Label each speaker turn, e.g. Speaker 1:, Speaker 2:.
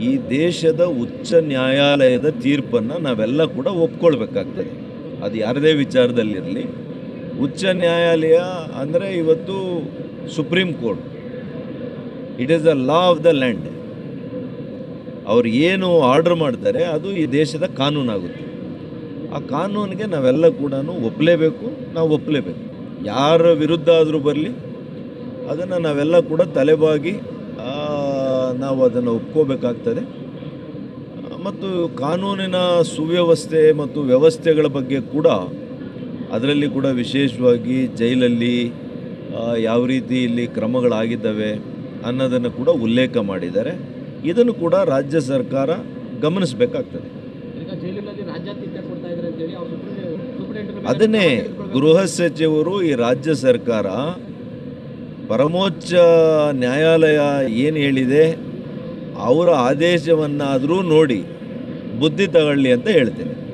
Speaker 1: ಈ ದೇಶದ ಉಚ್ಚ ನ್ಯಾಯಾಲಯದ ತೀರ್ಪನ್ನು ನಾವೆಲ್ಲ ಕೂಡ ಒಪ್ಕೊಳ್ಬೇಕಾಗ್ತದೆ. ಅದು ಯಾರದೇ ವಿಚಾರದಲ್ಲಿರಲಿ. ಉಚ್ಚ ನ್ಯಾಯಾಲಯ ಅಂದರೆ ಇವತ್ತು supreme court. It is the law of the land. ಅವ್ರು ಏನು ಆರ್ಡರ್ ಮಾಡ್ತಾರೆ ಅದು ಈ ದೇಶದ ಕಾನೂನಾಗುತ್ತೆ. ಆ ಕಾನೂನಿಗೆ ನಾವೆಲ್ಲ ಕೂಡ ಒಪ್ಪಲೇಬೇಕು, ನಾವು ಒಪ್ಪಲೇಬೇಕು. ಯಾರ ವಿರುದ್ಧ ಆದರೂ ಬರಲಿ ಅದನ್ನು ನಾವೆಲ್ಲ ಕೂಡ ತಲೆಬಾಗಿ ನಾವು ಅದನ್ನು ಒಪ್ಕೋಬೇಕಾಗ್ತದೆ. ಮತ್ತು ಕಾನೂನಿನ ಸುವ್ಯವಸ್ಥೆ ಮತ್ತು ವ್ಯವಸ್ಥೆಗಳ ಬಗ್ಗೆ ಕೂಡ ಅದರಲ್ಲಿ ಕೂಡ ವಿಶೇಷವಾಗಿ ಜೈಲಲ್ಲಿ ಯಾವ ರೀತಿ ಇಲ್ಲಿ ಕ್ರಮಗಳಾಗಿದ್ದಾವೆ ಅನ್ನೋದನ್ನು ಕೂಡ ಉಲ್ಲೇಖ ಮಾಡಿದ್ದಾರೆ. ಇದನ್ನು ಕೂಡ ರಾಜ್ಯ ಸರ್ಕಾರ ಗಮನಿಸಬೇಕಾಗ್ತದೆ. ಅದನ್ನೇ ಗೃಹ ಸಚಿವರು ಈ ರಾಜ್ಯ ಸರ್ಕಾರ ಪರಮೋಚ್ಚ ನ್ಯಾಯಾಲಯ ಏನು ಹೇಳಿದೆ ಅವರ ಆದೇಶವನ್ನಾದರೂ ನೋಡಿ ಬುದ್ಧಿ ತಗೊಳ್ಳಿ ಅಂತ ಹೇಳ್ತೇನೆ.